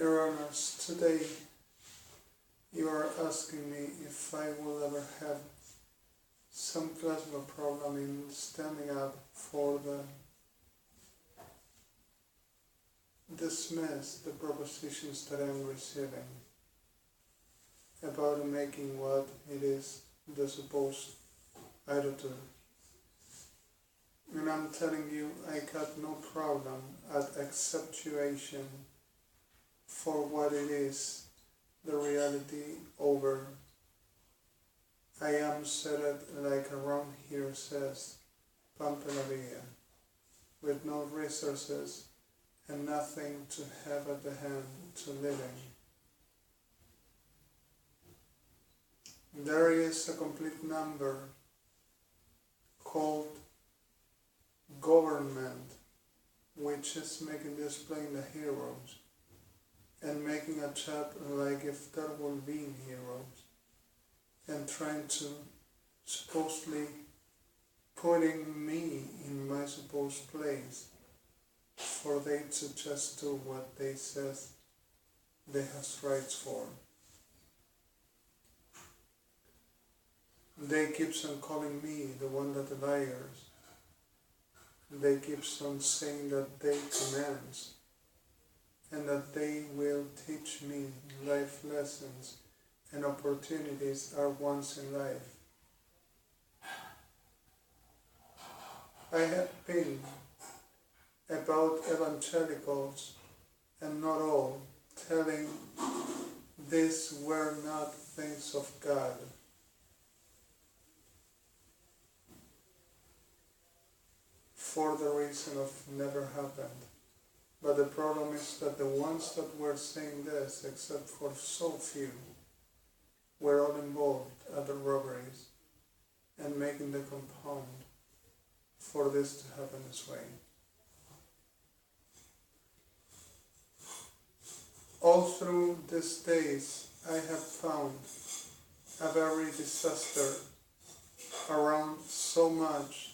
Your Honors, today you are asking me if I will ever have some classical problem in standing up for dismiss the propositions that I'm receiving about making what it is the supposed attitude. And I'm telling you, I got no problem at acceptation for what it is, the reality over. I am said it like around here says, Pampa la Villa, with no resources and nothing to have at the hand to living. There is a complete number called government, which is making displaying the heroes and making a chat like if there will be heroes and trying to supposedly putting me in my supposed place for they to just do what they says they have rights for. They keeps on calling me the one that the liars. They keeps on saying that they commands and that they will teach me life lessons and opportunities are once in life. I have been about evangelicals and not all telling these were not things of God. For the reason of never happened. But the problem is that the ones that were saying this, except for so few, were all involved at the robberies and making the compound for this to happen this way. All through these days, I have found a very disaster around so much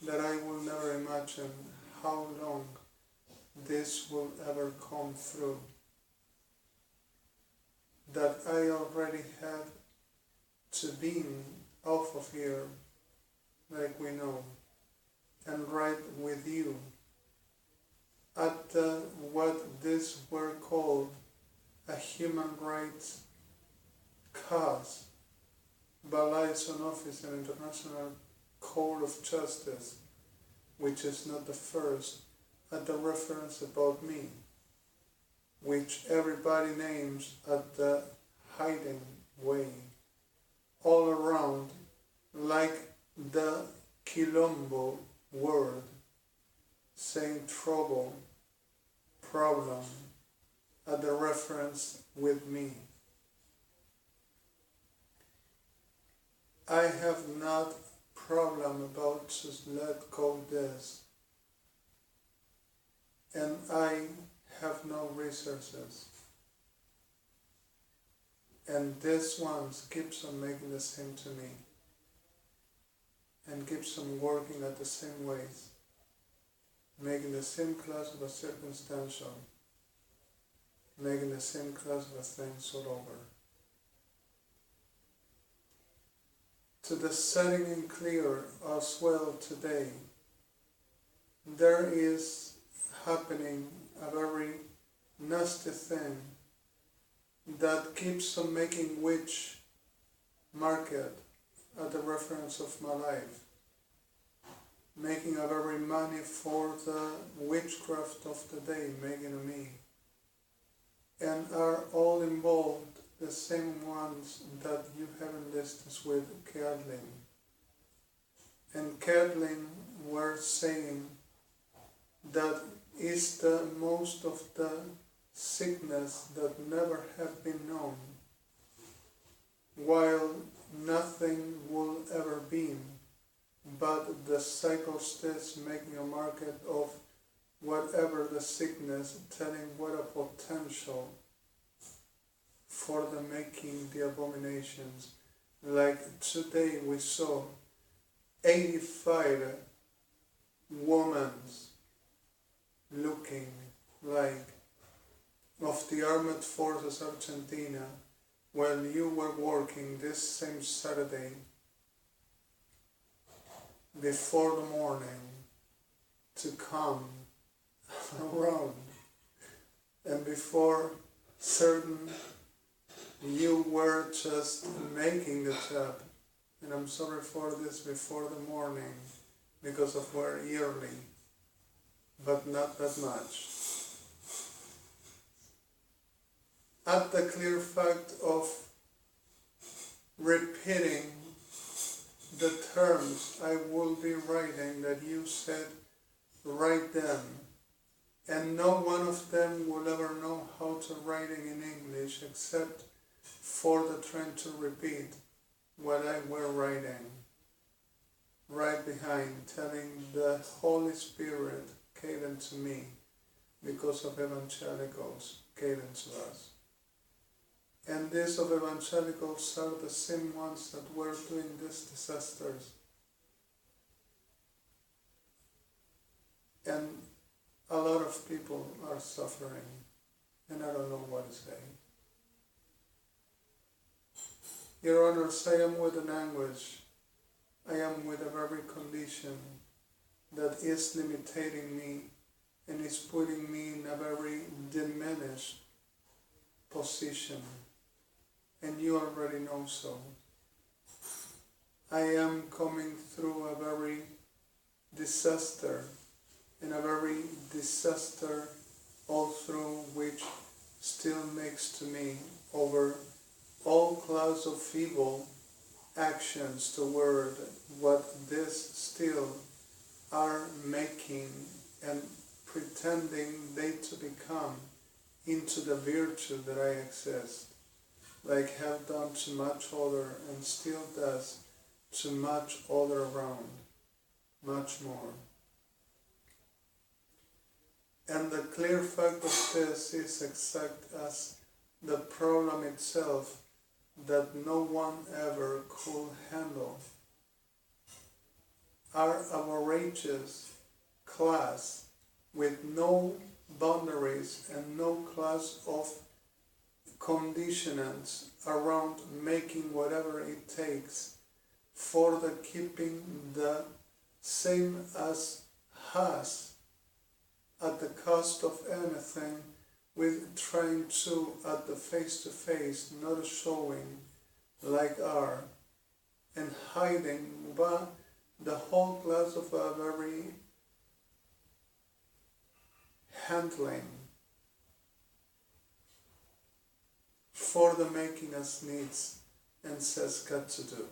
that I will never imagine how long this will ever come through. That I already had to be off of here, like we know, and right with you at what this were called a human rights cause by Liaison Office and International Court of Justice, which is not the first, at the reference about me, which everybody names at the hiding way, all around, like the Quilombo word, saying trouble, problem, at the reference with me. I have not problem about just let go this, and I have no resources, and this one keeps on making the same to me and keeps on working at the same ways, making the same class of a circumstantial, making the same class of a things all over. To the setting in clear as well today, there is happening a very nasty thing that keeps on making witch market at the reference of my life, making a very money for the witchcraft of the day, making me, and are all involved the same ones that you haven't listed with Kathleen. And Kathleen were saying that is the most of the sickness that never have been known, while nothing will ever be, but the psychostists making a market of whatever the sickness, telling what a potential for the making the abominations. Like today we saw 85 women looking like of the Armed Forces Argentina while you were working this same Saturday before the morning to come around, and before certain you were just making the job, and I'm sorry for this, before the morning, because of we're early, but not that much. At the clear fact of repeating the terms I will be writing that you said write them, and no one of them will ever know how to writing in English except for the trying to repeat what I were writing right behind, telling the Holy Spirit gave them to me because of evangelicals gave them to us. And these of evangelicals are the same ones that were doing these disasters. And a lot of people are suffering, and I don't know what to say. Your Honors, I am with an anguish. I am with a very condition that is limiting me and is putting me in a very diminished position. And you already know so. I am coming through a very disaster, and a very disaster all through which still makes to me over all class of evil actions toward what this still are making and pretending they to become into the virtue that I exist, like have done to much other and still does to much other around, much more. And the clear fact of this is exact as the problem itself that no one ever could handle. Our outrageous class with no boundaries and no class of conditionants around making whatever it takes for the keeping the same as has at the cost of anything, with trying to at the face-to-face not showing like are, and hiding the whole class of a very handling for the making us needs and says got to do.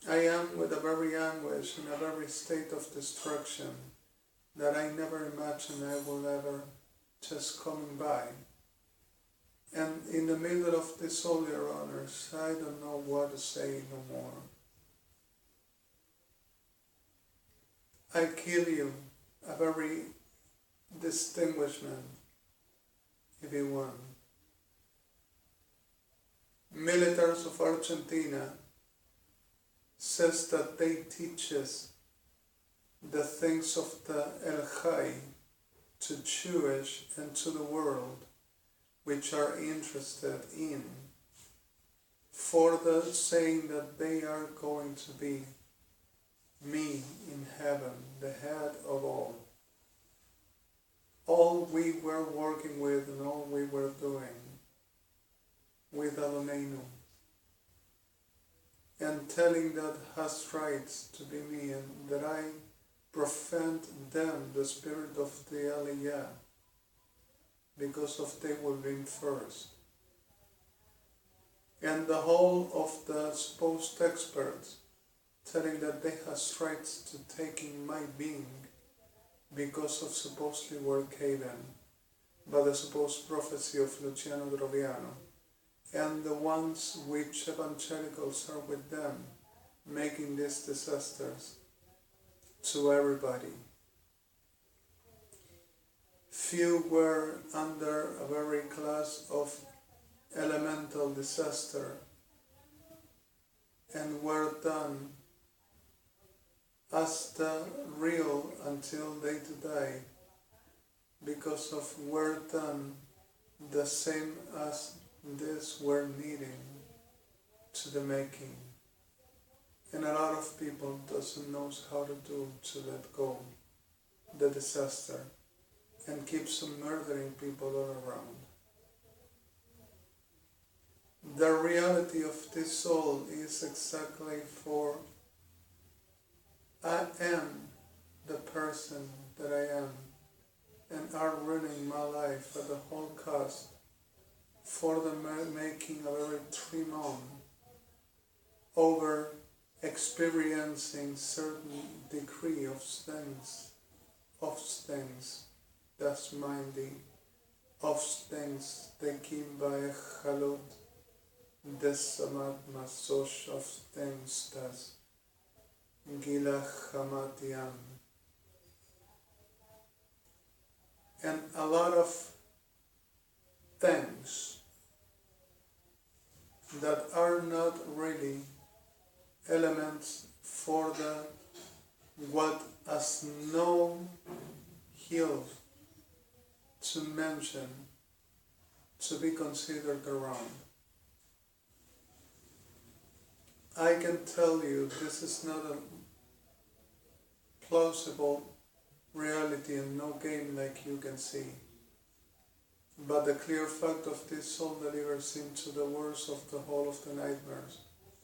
I am with a very anguish in a very state of destruction that I never imagined I will ever just coming by. And in the middle of this, all your honors, I don't know what to say no more. I kill you, a very distinguished man, if you want. Militaries of Argentina says that they teaches the things of the El-Jai to Jewish and to the world, which are interested in, for the saying that they are going to be me in heaven, the head of all. All we were working with and all we were doing with Adonenu, and telling that has rights to be me, and that I prevent them the spirit of the Aliyah, because of they will be first. And the whole of the supposed experts telling that they has rights to taking my being, because of supposedly were given by the supposed prophecy of Luciano Droviano, and the ones which evangelicals are with them, making these disasters to everybody. Few were under a very class of elemental disaster and were done as the real until they to die, because of were done the same as this were needing to the making. And a lot of people doesn't know how to do to let go the disaster and keeps on murdering people all around. The reality of this soul is exactly for I am the person that I am and are running my life at the whole cost for the making of every dream on over experiencing certain degree of things that's mindy, of things taken by a halot, desamat masosh of things that's gila hamatiam. And a lot of things that are not really elements for the what as no hill to mention to be considered around. I can tell you this is not a plausible reality and no game like you can see. But the clear fact of this soul delivers into the worst of the whole of the nightmares